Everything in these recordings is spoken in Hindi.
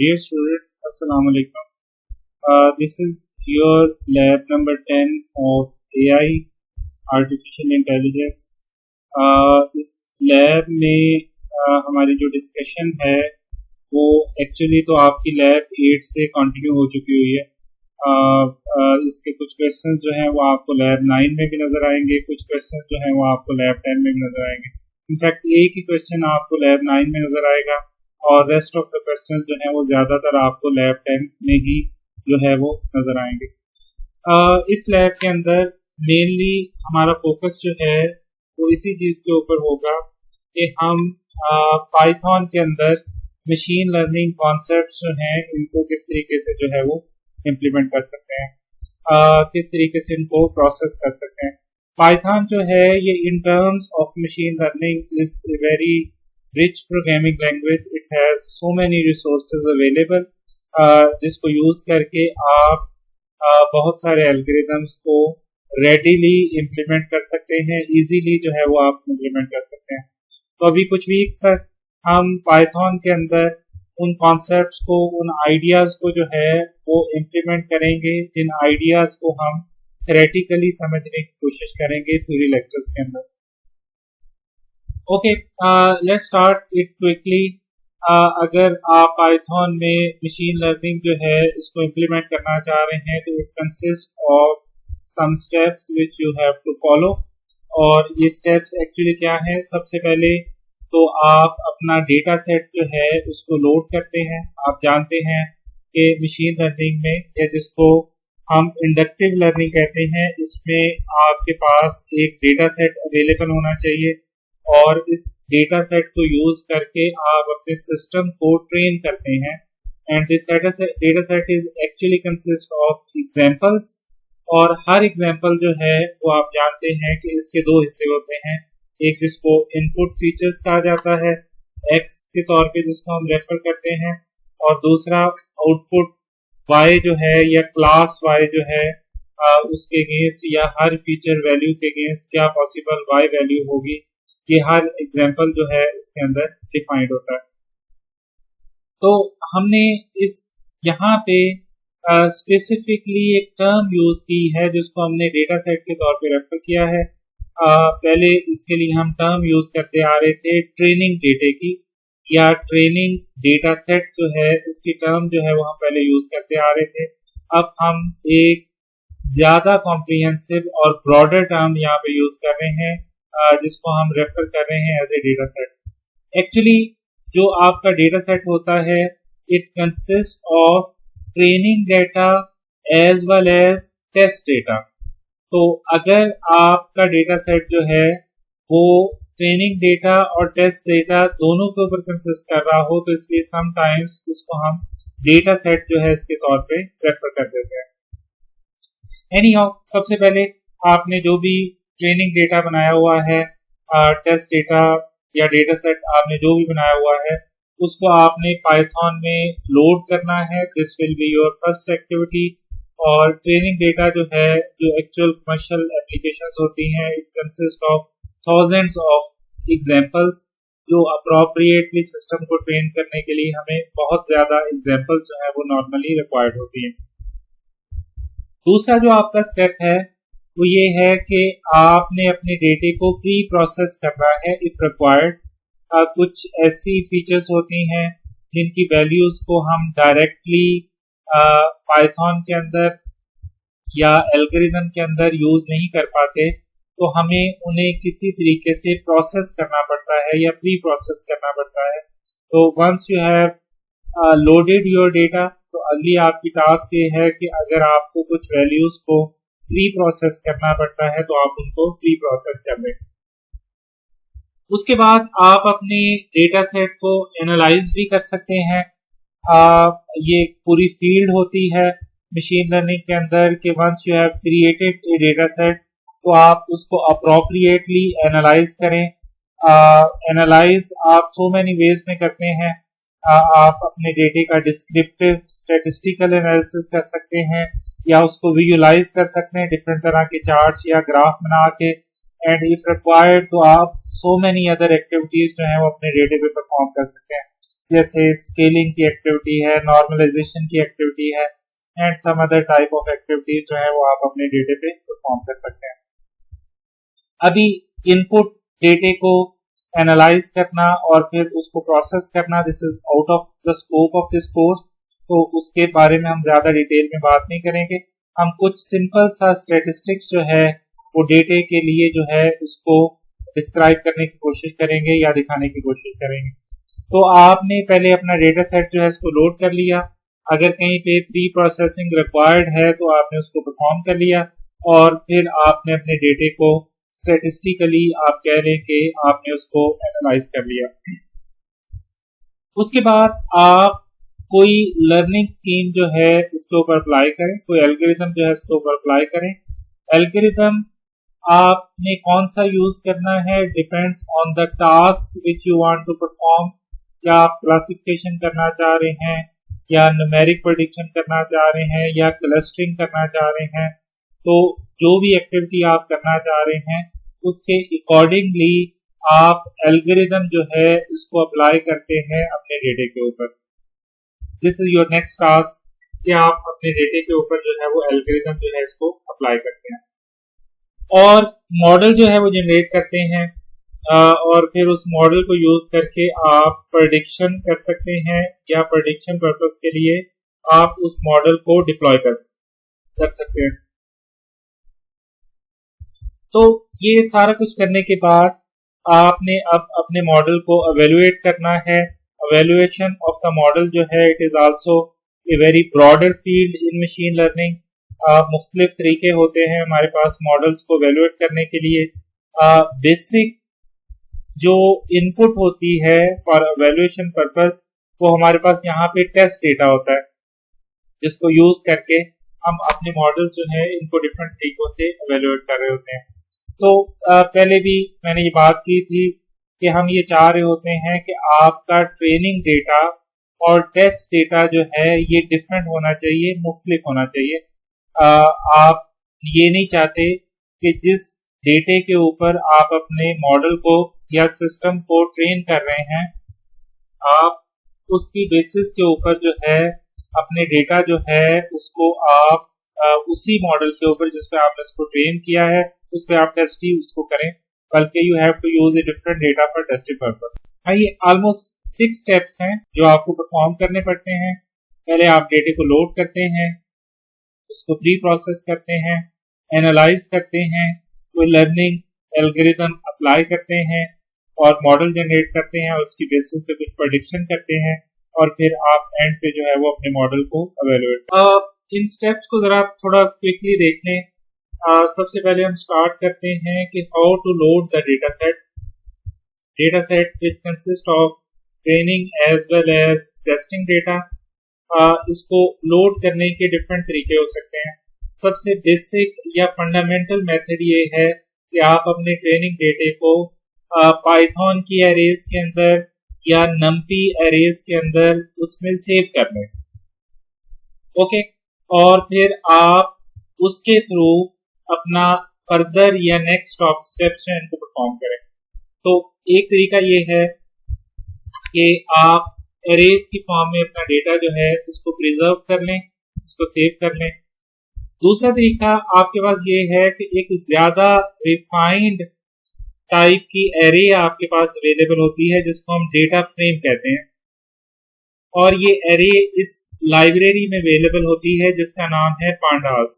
Dear students, Assalamu alaikum. This is your lab number 10 of AI Artificial Intelligence. इस लैब में हमारी जो डिस्कशन है वो एक्चुअली तो आपकी लैब 8 से कंटिन्यू हो चुकी हुई है. इसके कुछ क्वेश्चन जो हैं वो आपको लैब 9 में भी नज़र आएंगे, कुछ क्वेश्चन जो हैं वो आपको लैब 10 में भी नज़र आएंगे. इनफैक्ट एक ही क्वेश्चन आपको लैब 9 में नज़र आएगा और रेस्ट ऑफ द क्वेश्चन जो है वो ज़्यादातर आपको लैब 10 में ही जो है वो नज़र आएंगे. इस लैब के अंदर मेनली हमारा फोकस जो है वो इसी चीज़ के ऊपर होगा कि हम पाइथन के अंदर मशीन लर्निंग कॉन्सेप्ट्स जो हैं इनको किस तरीके से जो है वो इम्प्लीमेंट कर सकते हैं, किस तरीके से इनको प्रोसेस कर सकते हैं. पाइथन जो है ये in terms of machine learning is a very rich programming language. It has so many resources available जिसको यूज करके आप बहुत सारे एल्गोरिथम्स को रेडीली इम्प्लीमेंट कर सकते हैं, इजीली जो है वो आप इम्प्लीमेंट कर सकते हैं. तो अभी कुछ वीक्स तक हम पाइथन के अंदर उन कॉन्सेप्ट्स को, उन आइडियाज को जो है वो इम्प्लीमेंट करेंगे, जिन आइडियाज को हम थ्योरेटिकली समझने की कोशिश करेंगे थ्योरी लेक्चर्स के अंदर. Okay, let's start it quickly. अगर आप पाइथन में मशीन लर्निंग जो है इसको इम्प्लीमेंट करना चाह रहे हैं तो it consist of some steps which you have to follow. और ये स्टेप्स एक्चुअली क्या है? सबसे पहले तो आप अपना डेटा सेट जो है उसको लोड करते हैं. आप जानते हैं कि मशीन लर्निंग में, या जिसको हम इंडक्टिव लर्निंग कहते हैं, इसमें आपके पास एक डेटा सेट अवेलेबल होना चाहिए और इस डेटा सेट को यूज करके आप अपने सिस्टम को ट्रेन करते हैं. And this data set is actually consist of examples. और हर एग्जांपल जो है वो आप जानते हैं कि इसके दो हिस्से होते हैं. एक जिसको इनपुट फीचर्स कहा जाता है, एक्स के तौर पे जिसको हम रेफर करते हैं, और दूसरा आउटपुट वाई जो है या क्लास वाई जो है उसके अगेंस्ट या हर फीचर वैल्यू के अगेंस्ट क्या पॉसिबल वाई वैल्यू होगी. ये हर एग्जाम्पल जो है इसके अंदर डिफाइंड होता है. तो हमने इस यहाँ पे स्पेसिफिकली एक टर्म यूज की है जिसको हमने डेटा सेट के तौर पे रेफर किया है. पहले इसके लिए हम टर्म यूज करते आ रहे थे ट्रेनिंग डेटे की, या ट्रेनिंग डेटा सेट जो है इसकी टर्म जो है वो हम पहले यूज करते आ रहे थे. अब हम एक ज्यादा कॉम्प्रिहेंसिव और ब्रॉडर टर्म यहाँ पे यूज कर रहे हैं जिसको हम रेफर कर रहे हैं as a data set. Actually जो आपका डेटा सेट होता है it consist of training data as well as test data. तो अगर आपका डेटा सेट जो है वो ट्रेनिंग डेटा और टेस्ट डेटा दोनों के ऊपर कंसिस्ट कर रहा हो तो इसलिए समटाइम्स इसको हम डेटा सेट जो है इसके तौर पे रेफर कर देते हैं. एनीहाउ, सबसे पहले आपने जो भी ट्रेनिंग डेटा बनाया हुआ है, टेस्ट डेटा या डेटा सेट आपने जो भी बनाया हुआ है उसको आपने पाइथन में लोड करना है. This will be your first activity. और ट्रेनिंग डेटा जो है, जो एक्चुअल कमर्शियल एप्लीकेशंस होती हैं, it consist of thousands of examples. जो अप्रोप्रिएटली सिस्टम को ट्रेन करने के लिए हमें बहुत ज्यादा एग्जांपल्स जो है वो नॉर्मली रिक्वायर्ड होती हैं. दूसरा जो आपका स्टेप है वो ये है कि आपने अपने डेटे को प्री प्रोसेस करना है इफ रिक्वायर्ड. कुछ ऐसी फीचर्स होती हैं जिनकी वैल्यूज को हम डायरेक्टली पाइथन के अंदर या एल्गोरिथम के अंदर यूज नहीं कर पाते, तो हमें उन्हें किसी तरीके से प्रोसेस करना पड़ता है या प्री प्रोसेस करना पड़ता है. तो once you have loaded your data, तो अगली आपकी टास्क ये है कि अगर आपको कुछ वैल्यूज को प्री प्रोसेस करना पड़ता है तो आप उनको प्री प्रोसेस कर लें. उसके बाद आप अपने डेटा सेट को एनालाइज भी कर सकते हैं. ये पूरी फील्ड होती है मशीन लर्निंग के अंदर कि once you have created a data set तो आप उसको अप्रोप्रिएटली एनालाइज करें. एनालाइज आप सो मेनी वेज में करते हैं. आप अपने डेटे का डिस्क्रिप्टिव स्टैटिस्टिकल एनालिसिस कर सकते हैं या उसको विजुअलाइज कर सकते हैं डिफरेंट तरह के चार्ट्स या ग्राफ बना के. एंड इफ रिक्वायर्ड तो आप सो मेनी अदर एक्टिविटीज जो हैं वो अपने डेटे पे परफॉर्म कर सकते हैं. जैसे स्केलिंग की एक्टिविटी है, नॉर्मलाइजेशन की एक्टिविटी है and some other type of activities जो है वो आप अपने डेटे पे परफॉर्म कर सकते हैं। अभी इनपुट डेटे को एनालाइज करना और फिर उसको प्रोसेस करना, this is out of the scope of this course, तो उसके बारे में हम ज्यादा डिटेल में बात नहीं करेंगे। हम कुछ सिंपल सा स्टैटिस्टिक्स जो है वो डेटे के लिए जो है उसको डिस्क्राइब करने की कोशिश करेंगे या दिखाने की कोशिश करेंगे। तो आपने पहले अपना डेटा सेट जो है इसको लोड कर लिया, अगर कहीं पे प्री प्रोसेसिंग रिक्वायर्ड है तो आपने उसको परफॉर्म कर लिया और फिर आपने अपने डेटे को स्टैटिस्टिकली आप कह लें कि आपने उसको एनालाइज कर लिया। उसके बाद आप कोई लर्निंग स्कीम जो है इसके ऊपर अप्लाई करें, कोई एल्गोरिथम जो है इसके ऊपर अप्लाई करें। एल्गोरिथम आपने कौन सा यूज करना है depends on the task which you want to perform. क्या आप क्लासिफिकेशन करना चाह रहे हैं या न्यूमेरिक प्रेडिक्शन करना चाह रहे हैं या क्लस्टरिंग करना चाह रहे हैं, तो जो भी एक्टिविटी आप करना चाह रहे हैं उसके अकॉर्डिंगली आप एल्गोरिथम जो है इसको अप्लाई करते हैं अपने डेटे के ऊपर। This is your next task कि आप अपने डेटे के ऊपर जो है वो एल्गोरिथम जो है इसको अप्लाई करते हैं और मॉडल जो है वो जनरेट करते हैं और फिर उस मॉडल को यूज करके आप प्रेडिक्शन कर सकते हैं या प्रेडिक्शन पर्पस के लिए आप उस मॉडल को डिप्लॉय कर सकते हैं। तो ये सारा कुछ करने के बाद आपने अब अपने मॉडल को एवेलुएट करना है। एवेलुएशन ऑफ द मॉडल जो है it is also a very broader field in machine learning. मुख्तलिफ तरीके होते हैं हमारे पास मॉडल्स को एवेलुएट करने के लिए। बेसिक जो इनपुट होती है फॉर एवेलुएशन पर्पस वो हमारे पास यहाँ पे टेस्ट डेटा होता है जिसको यूज करके हम अपने मॉडल्स जो है इनको डिफरेंट तरीकों से एवेलुएट कर रहे होते हैं। तो पहले भी मैंने ये बात की थी कि हम ये चाह रहे होते हैं कि आपका ट्रेनिंग डेटा और टेस्ट डेटा जो है ये डिफरेंट होना चाहिए, मुख्तलिफ होना चाहिए। आप ये नहीं चाहते कि जिस डेटे के ऊपर आप अपने मॉडल को या सिस्टम को ट्रेन कर रहे हैं आप उसकी बेसिस के ऊपर जो है अपने डेटा जो है उसको आप उसी मॉडल के ऊपर जिस पे आपने उसको ट्रेन किया है उस पे आप टेस्ट ही उसको करें, बल्कि you have to use a different data for testing purpose. ये ऑलमोस्ट 6 स्टेप्स हैं जो आपको परफॉर्म करने पड़ते हैं। पहले आप डेटे को लोड करते हैं, उसको प्री प्रोसेस करते हैं, एनालाइज करते हैं, कोई लर्निंग एल्गोरिथम अप्लाई करते हैं और मॉडल जनरेट करते हैं और उसकी बेसिस पे कुछ प्रेडिक्शन करते हैं और फिर आप एंड पे जो है वो अपने मॉडल को एवेलुएट। इन स्टेप्स को जरा थोड़ा क्विकली देख लें। सबसे पहले हम स्टार्ट करते हैं कि how to load the data set which consist of training as well as testing data. इसको लोड करने के डिफरेंट तरीके हो सकते हैं। सबसे बेसिक या फंडामेंटल मेथड ये है कि आप अपने ट्रेनिंग डेटे को पाइथन की एरेज के अंदर या नम्पी एरेज के अंदर उसमें सेव कर लें। ओके, और फिर आप उसके थ्रू अपना फर्दर या नेक्स्ट स्टेप्स हैं इनको परफॉर्म करें। तो एक तरीका ये है कि आप एरेज की फॉर्म में अपना डेटा जो है उसको प्रिजर्व कर लें, उसको सेव कर लें। दूसरा तरीका आपके पास ये है कि एक ज्यादा रिफाइंड टाइप की एरे आपके पास अवेलेबल होती है जिसको हम डेटा फ्रेम कहते हैं और ये एरे इस लाइब्रेरी में अवेलेबल होती है जिसका नाम है पांडास।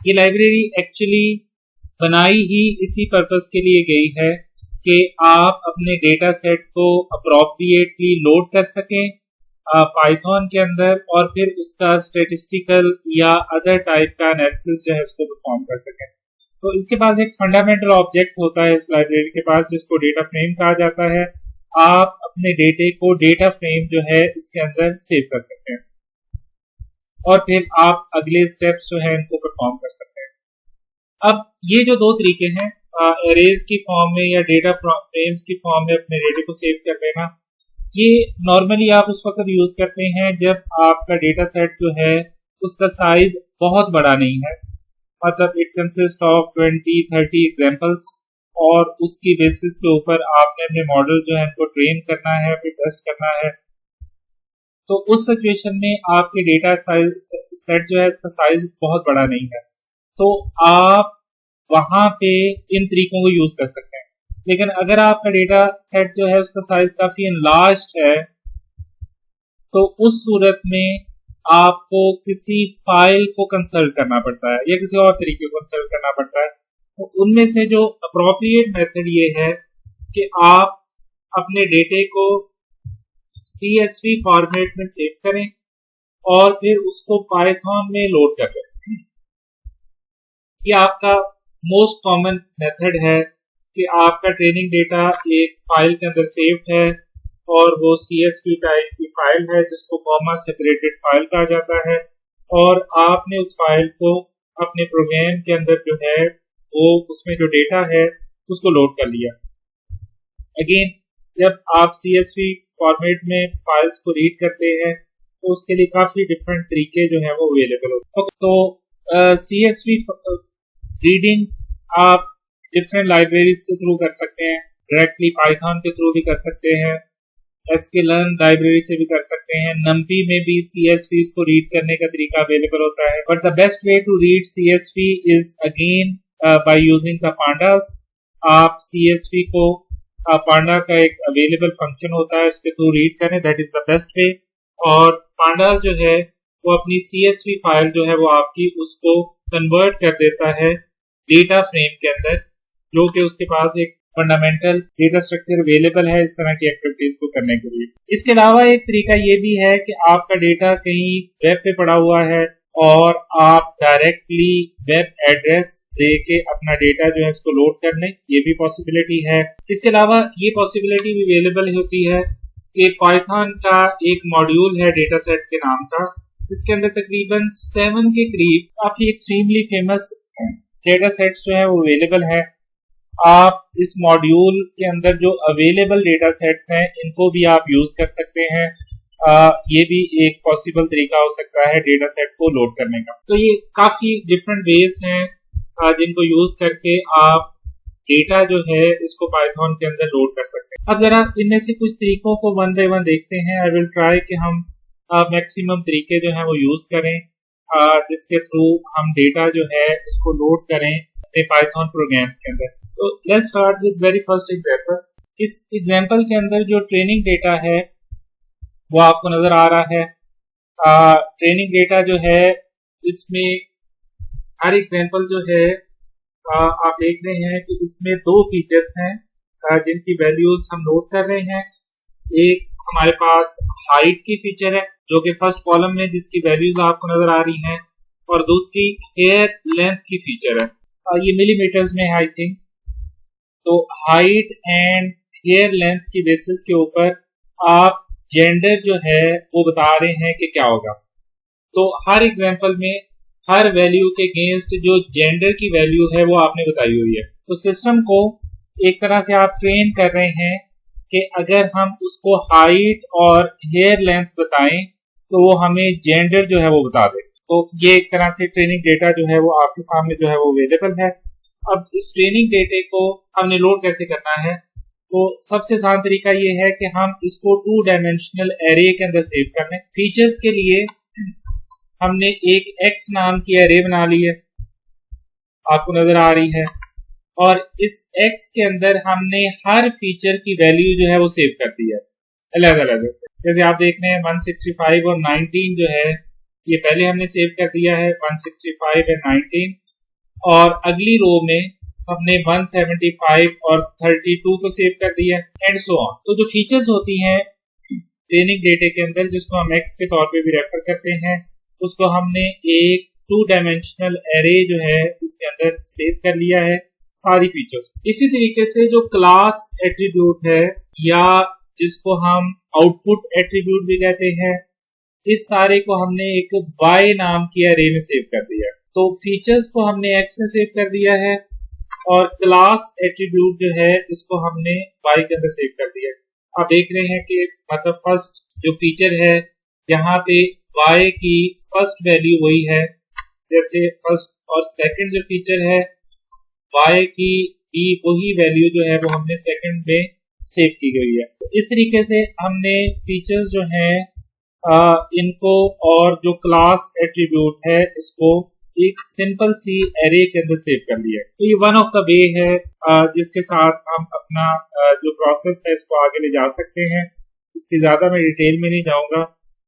ये लाइब्रेरी एक्चुअली बनाई ही इसी पर्पस के लिए गई है कि आप अपने डेटा सेट को अप्रोप्रिएटली लोड कर सकें पाइथन के अंदर और फिर उसका स्टैटिस्टिकल या अदर टाइप का एनालिसिस जो है इसको परफॉर्म कर सकें। तो इसके पास एक फंडामेंटल ऑब्जेक्ट होता है इस लाइब्रेरी के पास जिसको डेटा फ्रेम कहा जाता है। आप अपने डेटे को डेटा फ्रेम जो है इसके अंदर सेव कर सकते हैं और फिर आप अगले स्टेप्स जो है इनको परफॉर्म कर सकते हैं। अब ये जो दो तरीके हैं एरेज की फॉर्म में या डेटा फ्रेम्स की फॉर्म में अपने डेटे को सेव कर लेना, ये नॉर्मली आप उस वक्त यूज करते हैं जब आपका डेटा सेट जो है उसका साइज बहुत बड़ा नहीं है, मतलब इट कंसिस्ट ऑफ 20-30 एग्जांपल्स और उसकी बेसिस के ऊपर आपने अपने मॉडल जो है उनको ट्रेन करना है, फिर टेस्ट करना है। तो उस सिचुएशन में आपके डेटा साइज सेट जो है इसका साइज बहुत बड़ा नहीं है, तो आप वहां पे इन तरीकों को यूज कर सकते हैं। लेकिन अगर आपका डेटा सेट जो है उसका साइज काफी एनलार्ज्ड है, तो उस सूरत में आपको किसी फाइल को कंसल्ट करना पड़ता है या किसी और तरीके को कंसल्ट करना पड़ता है। तो उनमें से जो अप्रोप्रिएट मेथड ये है कि आप अपने डेटे को CSV फॉर्मेट में सेव करें और फिर उसको पाइथन में लोड कर लें। ये आपका मोस्ट कॉमन मेथड है कि आपका ट्रेनिंग डेटा एक फाइल के अंदर सेव्ड है और वो CSV टाइप की फाइल है जिसको कॉमा सेपरेटेड फाइल कहा जाता है, और आपने उस फाइल को अपने प्रोग्राम के अंदर जो है वो उसमें जो डेटा है उसको लोड कर लिया। अगेन जब आप CSV फॉर्मेट में फाइल्स को रीड करते हैं तो उसके लिए काफी डिफरेंट तरीके जो है वो अवेलेबल होते हैं। तो CSV रीडिंग आप डिफरेंट लाइब्रेरीज के थ्रू कर सकते हैं, डायरेक्टली पाइथन के थ्रू भी कर सकते हैं, sklearn लाइब्रेरी से भी कर सकते हैं। numpy में भी CSV को रीड करने का तरीका अवेलेबल होता है, but the best way to read CSV is again by using the pandas। आप CSV को पांडा का एक अवेलेबल फंक्शन होता है उसके थ्रू रीड करें, दैट इज द बेस्ट वे। और पांडा जो है वो अपनी CSV फाइल जो है वो आपकी उसको कन्वर्ट कर देता है डेटा फ्रेम के अंदर, जो कि उसके पास एक फंडामेंटल डेटा स्ट्रक्चर अवेलेबल है इस तरह की एक्टिविटीज को करने के लिए। इसके अलावा एक तरीका ये भी है कि आपका डेटा कहीं वेब पे पड़ा हुआ है और आप डायरेक्टली वेब एड्रेस दे के अपना डेटा जो है इसको लोड कर लें, ये भी पॉसिबिलिटी है। इसके अलावा ये पॉसिबिलिटी भी अवेलेबल होती है कि पाइथन का एक मॉड्यूल है डेटा सेट के नाम का, इसके अंदर तकरीबन 7 के करीब काफी एक्सट्रीमली फेमस डेटा सेट्स जो है वो अवेलेबल है। आप इस मॉड्यूल के अंदर जो अवेलेबल डेटा सेट्स हैं इनको भी आप यूज कर सकते हैं। ये भी एक पॉसिबल तरीका हो सकता है डेटा सेट को लोड करने का। तो ये काफी डिफरेंट वेज हैं जिनको यूज करके आप डेटा जो है इसको पाइथन के अंदर लोड कर सकते हैं। अब जरा इनमें से कुछ तरीकों को वन बाय वन देखते हैं। आई विल ट्राई कि हम मैक्सिमम तरीके जो है वो यूज करें जिसके थ्रू हम डेटा जो है इसको लोड करें अपने पाइथन प्रोग्राम्स के अंदर। तो let's start with very first example. इस एग्जांपल के अंदर जो ट्रेनिंग डेटा है वो आपको नजर आ रहा है। ट्रेनिंग डेटा जो है इसमें हर एग्जांपल जो है आप देख रहे हैं कि इसमें 2 फीचर्स हैं जिनकी वैल्यूज हम नोट कर रहे हैं। एक हमारे पास हाइट की फीचर है जो कि फर्स्ट कॉलम में जिसकी वैल्यूज आपको नजर आ रही हैं, और दूसरी हेयर लेंथ की फीचर है, ये मिलीमीटर्स में है आई थिंक। तो हाइट एंड हेयर लेंथ की बेसिस के ऊपर आप जेंडर जो है वो बता रहे हैं कि क्या होगा। तो हर एग्जांपल में हर वैल्यू के अगेंस्ट जो जेंडर की वैल्यू है वो आपने बताई हुई है। तो सिस्टम को एक तरह से आप ट्रेन कर रहे हैं कि अगर हम उसको हाइट और हेयर लेंथ बताएं तो वो हमें जेंडर जो है वो बता दे। तो ये एक तरह से ट्रेनिंग डेटा जो है वो आपके सामने जो है वो अवेलेबल है। अब इस ट्रेनिंग डेटे को हमने लोड कैसे करना है, तो सबसे आसान तरीका ये है कि हम इसको 2 डायमेंशनल एरे के अंदर सेव कर लें। फीचर्स के लिए हमने एक X नाम की एरे बना ली है, आपको नजर आ रही है, और इस X के अंदर हमने हर फीचर की वैल्यू जो है वो सेव कर दी है अलग अलग। जैसे आप देख रहे हैं 165 और 19 जो है ये पहले हमने सेव कर दिया है, 165 और 19, और अगली रो में हमने 175 और 32 को सेव कर दिया एंड सो ऑन। तो जो फीचर्स होती हैं ट्रेनिंग डेटे के अंदर जिसको हम X के तौर पे भी रेफर करते हैं, उसको हमने एक 2 डायमेंशनल एरे जो है इसके अंदर सेव कर लिया है सारी फीचर्स। इसी तरीके से जो क्लास एट्रीब्यूट है या जिसको हम आउटपुट एट्रीब्यूट भी कहते हैं, इस सारे को हमने एक Y नाम की एरे में सेव कर दिया। तो फीचर्स को हमने X में सेव कर दिया है और क्लास एट्रीब्यूट जो है इसको हमने Y के अंदर सेव कर दिया है। आप देख रहे हैं कि मतलब फर्स्ट जो फीचर है यहाँ पे Y की फर्स्ट वैल्यू वही है, जैसे फर्स्ट और सेकंड जो फीचर है Y की भी वही वैल्यू जो है वो हमने सेकंड में सेव की गई है। तो इस तरीके से हमने फीचर्स जो हैं इनको और जो क्लास एट्रीब्यूट है इसको एक सिंपल सी एरे के अंदर सेव कर लिया। तो ये वन ऑफ द वे है जिसके साथ हम अपना जो प्रोसेस है इसको आगे ले जा सकते हैं। इसकी ज्यादा मैं डिटेल में नहीं जाऊंगा।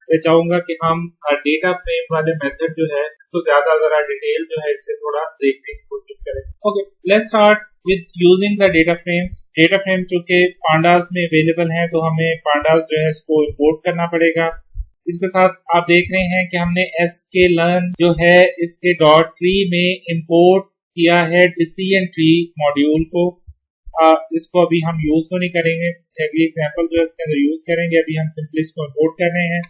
मैं चाहूंगा कि हम डेटा फ्रेम वाले मेथड जो है इसको ज्यादा जरा डिटेल जो है इससे थोड़ा देखने की कोशिश करें। Okay, let's start with using the data frames. Data frame चूंकि पांडास में अवेलेबल है तो हमें पांडास जो है इसको इंपोर्ट करना पड़ेगा। इसके साथ आप देख रहे हैं कि हमने sklearn जो है इसके डॉट ट्री में इंपोर्ट किया है डिसीजन ट्री मॉड्यूल को। इसको अभी हम यूज तो नहीं करेंगे, अगली एग्जांपल जो है इसके अंदर यूज करेंगे। अभी हम सिंपली इसको इंपोर्ट कर रहे हैं।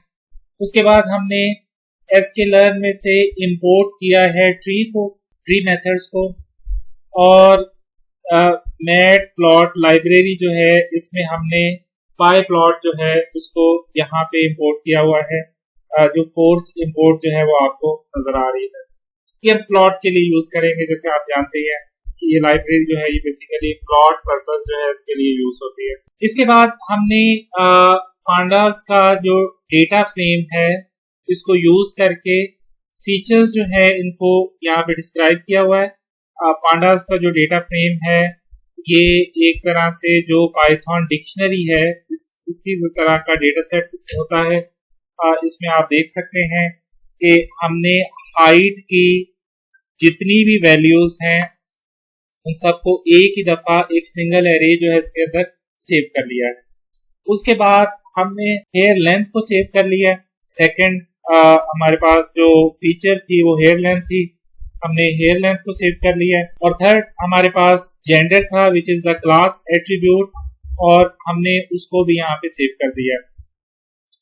उसके बाद हमने sklearn में से इंपोर्ट किया है ट्री मेथड्स को, और मैटप्लॉट लाइब्रेरी जो है इसमें हमने pyplot जो है उसको यहाँ पे इंपोर्ट किया हुआ है। जो फोर्थ इंपोर्ट जो है वो आपको नजर आ रही है। ये प्लॉट के लिए यूज करेंगे। जैसे आप जानते हैं कि ये लाइब्रेरी जो है ये बेसिकली प्लॉट पर्पस जो है इसके लिए यूज होती है। इसके बाद हमने पांडास का जो डेटा फ्रेम है इसको यूज करके फीचर्स जो है इनको यहाँ पे डिस्क्राइब किया हुआ है। पांडास का जो डेटा फ्रेम है ये एक तरह से जो पाइथन डिक्शनरी है इसी तरह का डेटा सेट होता है। इसमें आप देख सकते हैं कि हमने हाइट की जितनी भी वैल्यूज हैं उन सबको एक ही दफा एक सिंगल एरे जो है इसके अंदर सेव कर लिया है। उसके बाद हमने हेयर लेंथ को सेव कर लिया। सेकंड हमारे पास जो फीचर थी वो हेयर लेंथ थी, हमने हेयर लेंथ को सेव कर लिया है। और थर्ड हमारे पास जेंडर था which is the class attribute, और हमने उसको भी यहाँ पे सेव कर दिया।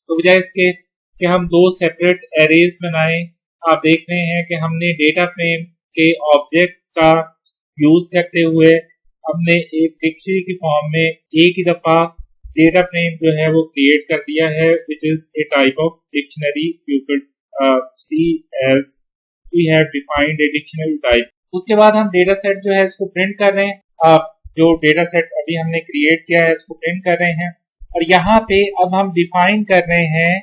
तो बजाय इसके कि हम दो सेपरेट एरेज बनाएं, आप देख रहे हैं कि हमने डेटा फ्रेम के ऑब्जेक्ट का यूज करते हुए हमने एक डिक्शनरी की फॉर्म में एक ही दफा डेटा फ्रेम जो है वो क्रिएट कर दिया है which is a type of dictionary. You can see as we have defined a dictionary type. उसके बाद हम डेटा सेट जो है इसको प्रिंट कर रहे हैं। आप जो डेटा सेट अभी हमने क्रिएट किया है इसको प्रिंट कर रहे हैं, और यहाँ पे अब हम डिफाइन कर रहे हैं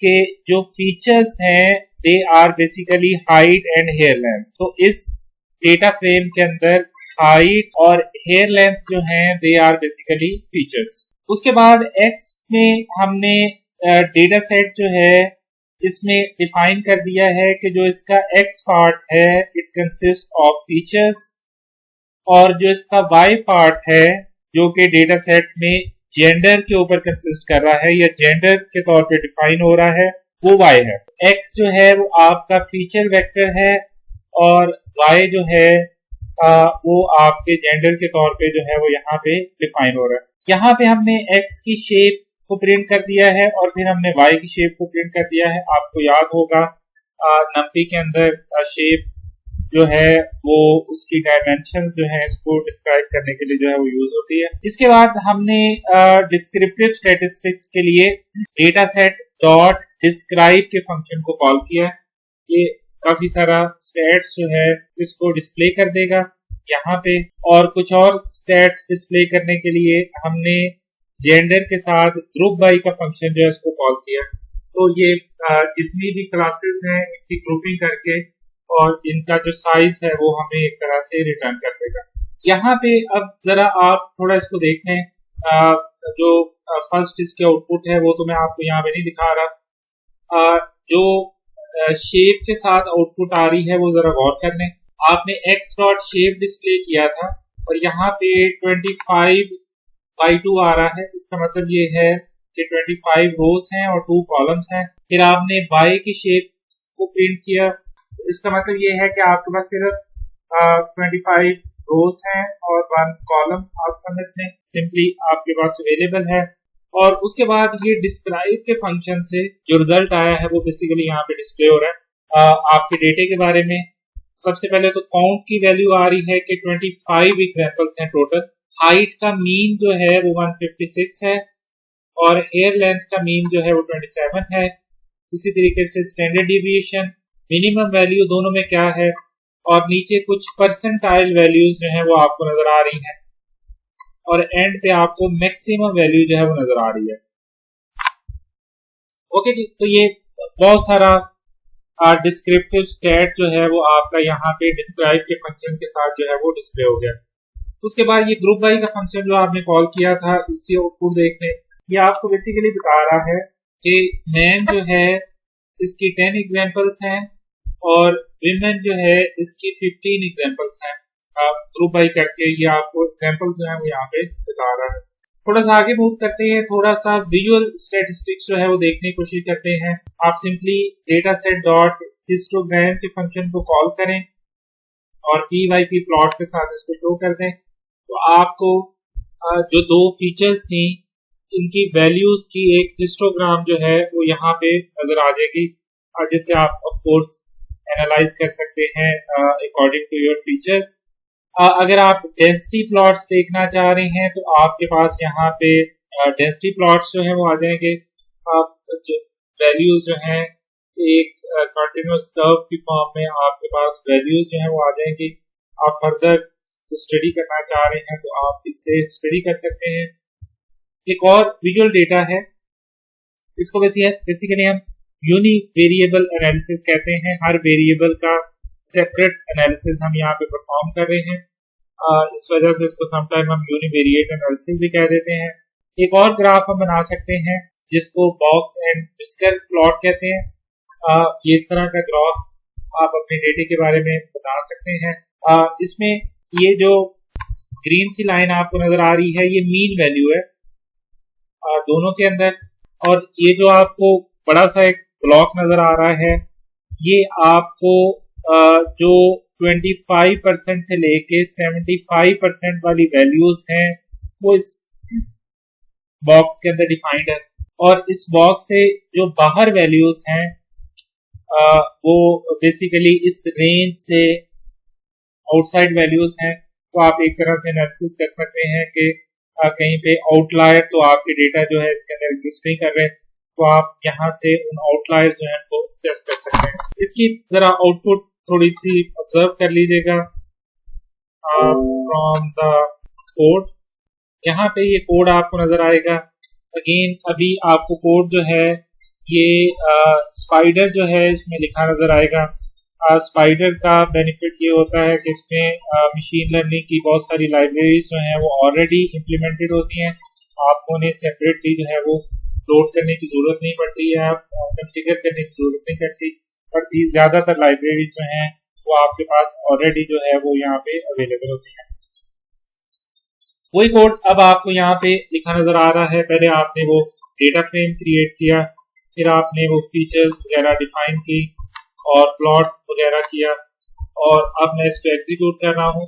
कि जो फीचर्स हैं they are basically height and hair length. तो इस डेटा फ्रेम के अंदर हाइट और हेयर लेंथ जो हैं दे आर बेसिकली फीचर्स। उसके बाद एक्स में हमने डेटा सेट जो है इसमें डिफाइन कर दिया है कि जो इसका एक्स पार्ट है इट कंसिस्ट ऑफ फीचर्स, और जो इसका वाई पार्ट है जो कि डेटा सेट में जेंडर के ऊपर कंसिस्ट कर रहा है या जेंडर के तौर पे डिफाइन हो रहा है, वो वाई है। एक्स जो है वो आपका फीचर वेक्टर है, और वाई जो है वो आपके जेंडर के तौर पे जो है वो यहाँ पे डिफाइन हो रहा है। यहाँ पे हमने एक्स की शेप को प्रिंट कर दिया है और फिर हमने वाई की शेप को प्रिंट कर दिया है। आपको याद होगा नंपी के अंदर शेप जो है वो उसकी डायमेंशंस जो है इसको डिस्क्राइब करने के लिए जो है वो यूज होती है। इसके बाद हमने डिस्क्रिप्टिव स्टैटिस्टिक्स के लिए डेटा सेट डॉट डिस्क्राइब के फंक्शन को कॉल किया। ये काफी सारा स्टैट्स जो है इसको डिस्प्ले कर देगा यहाँ पे, और कुछ और स्टैट्स डिस्प्ले करने के लिए हमने जेंडर के साथ ग्रुप बाई का फंक्शन जो है इसको कॉल किया। तो ये जितनी भी क्लासेस हैं इनकी ग्रुपिंग करके और इनका जो साइज है वो हमें एक तरह से रिटर्न कर देगा। यहाँ पे अब जरा आप थोड़ा इसको देख लें। जो फर्स्ट इसके आउटपुट है वो तो मैं आपको यहाँ पे नहीं दिखा रहा। जो शेप के साथ आउटपुट आ रही है वो जरा गौर कर लें। आपने एक्स डॉट शेप डिस्प्ले किया था और यहाँ पे 25/2 आ रहा है। इसका मतलब ये है कि 25 रोज हैं और 2 कॉलम्स हैं। फिर आपने y की शेप को प्रिंट किया, इसका मतलब ये है कि आपके पास सिर्फ 25 रोज हैं और 1 कॉलम आप समझ लें सिंपली आपके पास अवेलेबल है। और उसके बाद ये डिस्क्राइब के फंक्शन से जो रिजल्ट आया है वो बेसिकली यहाँ पे डिस्प्ले हो रहा है। आपके डेटे के बारे में सबसे पहले तो काउंट की वैल्यू आ रही है कि 25 एग्जांपल्स हैं टोटल। हाइट का मीन जो है वो 156 है और हेयर लेंथ का मीन जो है वो 27 है। इसी तरीके से स्टैंडर्ड डिविएशन, मिनिमम वैल्यू दोनों में क्या है और नीचे कुछ परसेंटाइल वैल्यूज जो है वो आपको नजर आ रही हैं और एंड पे आपको मैक्सिमम वैल्यू जो है वो नजर आ रही है। ओके जी, तो ये बहुत सारा डिस्क्रिप्टिव स्टेट जो है वो आपका यहाँ पे डिस्क्राइब के फंक्शन के साथ जो है वो डिस्प्ले हो गया। उसके बाद ये ग्रुप बाई का फंक्शन जो आपने कॉल किया था, इसकी आउटपुट देखने, ये आपको बेसिकली बता रहा है कि मैन जो है इसकी 10 एग्जांपल्स हैं और विमेन जो है इसकी 15 एग्जांपल्स हैं। आप ग्रुप बाई करके ये आपको एग्जांपल्स जो है वो यहाँ पे बता रहा है। थोड़ा सा आगे मूव करते हैं, थोड़ा सा विजुअल स्टैटिस्टिक्स जो है वो देखने की कोशिश करते हैं। आप simply data set dot histogram के फंक्शन को कॉल करें और pyp प्लॉट के साथ इसको शो कर दें, तो आपको जो दो फीचर्स थी इनकी वैल्यूज की एक हिस्टोग्राम जो है वो यहाँ पे नजर आ जाएगी, जिससे आप ऑफ कोर्स एनालाइज कर सकते हैं अकॉर्डिंग टू योर फीचर्स। अगर आप डेंसिटी प्लॉट्स देखना चाह रहे हैं तो आपके पास यहाँ पे डेंसिटी प्लॉट्स जो है वो आ जाएंगे। वैल्यूज जो हैं एक कंटिन्यूअस कर्व की फॉर्म में आपके पास वैल्यूज जो है वो आ जाएंगी। आप फर्दर स्टडी करना चाह रहे हैं तो आप इससे स्टडी कर सकते हैं। एक और विजुअल डेटा है, इसको बेसिकली हम यूनिक वेरिएबल एनालिसिस कहते हैं। हर वेरिएबल का सेपरेट एनालिसिस हम यहाँ पे परफॉर्म कर रहे हैं, इस वजह से इसको समटाइम हम यूनिवेरिएट एनालिसिस भी कह देते हैं। एक और ग्राफ हम बना सकते हैं जिसको बॉक्स एंड विस्कर प्लॉट कहते हैं। ये इस तरह का ग्राफ आप अपने डेटे के बारे में बता सकते हैं। इसमें ये जो ग्रीन सी लाइन आपको नजर आ रही है ये मीन वैल्यू है दोनों के अंदर, और ये जो आपको बड़ा सा एक ब्लॉक नजर आ रहा है ये आपको जो 25% से लेके 75% वाली वैल्यूज हैं वो इस बॉक्स के अंदर डिफाइंड है, और इस बॉक्स से जो बाहर वैल्यूज हैं वो बेसिकली इस रेंज से आउटसाइड वैल्यूज हैं। तो आप एक तरह से एनालिसिस कर सकते हैं कि कहीं पे आउटलायर तो आपके डेटा जो है इसके अंदर एग्जिस्ट नहीं कर रहे, तो आप यहाँ से उन आउटलायर्स जो है उनको टेस्ट कर सकते हैं। इसकी जरा आउटपुट थोड़ी सी ऑब्जर्व कर लीजिएगा फ्रॉम द कोड। यहाँ पे ये कोड आपको नजर आएगा। अगेन अभी आपको कोड जो है ये स्पाइडर जो है इसमें लिखा नजर आएगा। स्पाइडर का बेनिफिट ये होता है कि इसमें मशीन लर्निंग की बहुत सारी लाइब्रेरीज जो हैं वो ऑलरेडी इम्प्लीमेंटेड होती हैं, आपको उन्हें सेपरेटली जो है वो लोड करने की जरूरत नहीं पड़ती है, आप कॉन्फ़िगर करने की जरूरत नहीं पड़ती। ज्यादातर लाइब्रेरीज जो हैं वो आपके पास ऑलरेडी जो है वो यहाँ पे अवेलेबल होती है। वही कोड अब आपको यहाँ पे लिखा नजर आ रहा है। पहले आपने वो डेटा फ्रेम क्रिएट किया, फिर आपने वो फीचर्स वगैरह डिफाइन की और प्लॉट वगैरह किया, और अब मैं इसको एग्जीक्यूट कर रहा हूँ।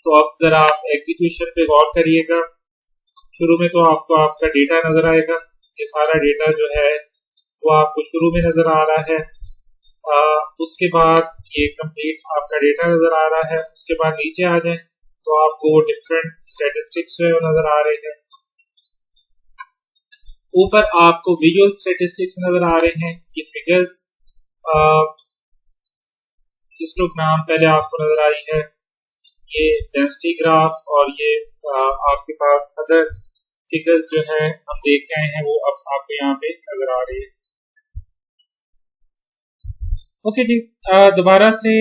तो अब जरा आप एग्जीक्यूशन पे गौर करिएगा। शुरू में तो आपको आपका डेटा नजर आएगा, ये सारा डेटा जो है वो आपको शुरू में नजर आ रहा है। उसके बाद ये कंप्लीट आपका डेटा नजर आ रहा है। उसके बाद नीचे आ जाए तो आपको डिफरेंट स्टैटिस्टिक्स जो है वो नजर आ रहे हैं। ऊपर आपको विजुअल स्टैटिस्टिक्स नजर आ रहे हैं, ये फिगर्स हिस्टोग्राम पहले आपको नजर आई है, ये डेंसिटी ग्राफ, और ये आपके पास अदर फिगर्स जो है हम देख रहे हैं वो अब आपको यहाँ पे नजर आ रही है। ओके जी, दोबारा से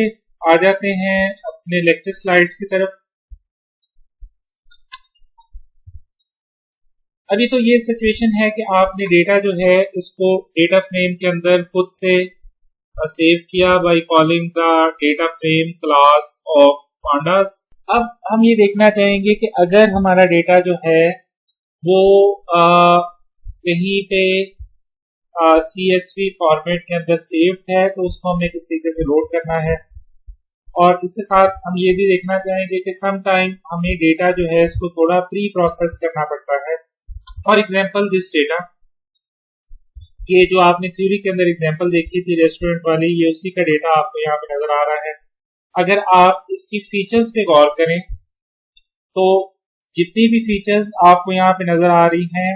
आ जाते हैं अपने लेक्चर स्लाइड्स की तरफ। अभी तो ये सिचुएशन है कि आपने डेटा जो है इसको डेटा फ्रेम के अंदर खुद से सेव किया by calling the data frame class of pandas. अब हम ये देखना चाहेंगे कि अगर हमारा डेटा जो है वो कहीं पे CSV फॉर्मेट के अंदर सेव्ड है तो उसको हमें किस तरीके से लोड करना है, और इसके साथ हम ये भी देखना चाहेंगे कि सम टाइम हमें डेटा जो है इसको थोड़ा प्री प्रोसेस करना पड़ता है। फॉर एग्जाम्पल दिस डेटा, ये जो आपने थ्योरी के अंदर एग्जांपल देखी थी रेस्टोरेंट वाली, ये उसी का डेटा आपको यहाँ पे नजर आ रहा है। अगर आप इसकी फीचर्स पे गौर करें तो जितनी भी फीचर्स आपको यहाँ पे नजर आ रही हैं,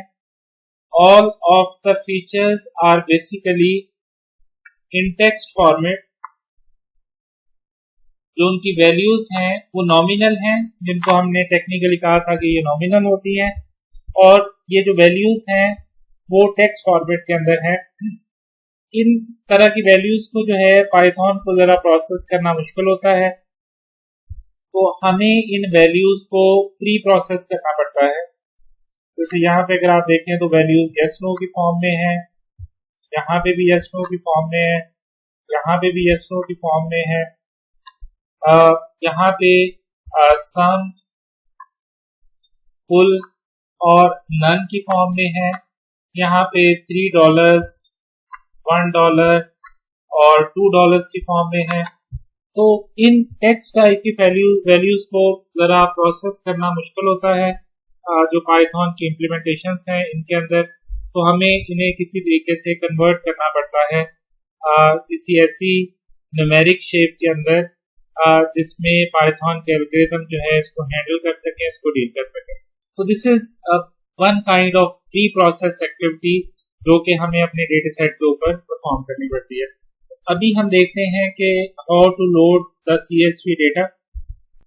all of the features are basically in text format. जो उनकी वैल्यूज हैं वो नॉमिनल हैं, जिनको हमने टेक्निकली कहा था कि ये नॉमिनल होती हैं, और ये जो वैल्यूज हैं वो टेक्स्ट फॉर्मेट के अंदर है। इन तरह की वैल्यूज को जो है पाइथन को जरा प्रोसेस करना मुश्किल होता है, तो हमें इन वैल्यूज को प्री प्रोसेस करना पड़ता है। जैसे यहाँ पे अगर आप देखें तो वैल्यूज यस नो की फॉर्म में है, यहाँ पे भी यस नो की फॉर्म में है, यहाँ पे भी यस नो की फॉर्म में है, यहाँ पे सम, फुल और नन की फॉर्म में है, यहाँ पे $3, $1 और $2 की फॉर्म में है। तो इन टेक्स्ट टाइप की वैल्यूज को जरा प्रोसेस करना मुश्किल होता है जो पाइथन की इम्प्लीमेंटेशंस हैं इनके अंदर, तो हमें इन्हें किसी तरीके से कन्वर्ट करना पड़ता है किसी ऐसी न्यूमेरिक शेप के अंदर जिसमें पाइथन के एल्गोरिथम जो है इसको हैंडल कर सके, इसको डील कर सके। तो this is one kind of pre process activity जो कि हमें अपने डेटा सेट के ऊपर परफॉर्म करनी पड़ती है। अभी हम देखते हैं कि how to load the CSV data.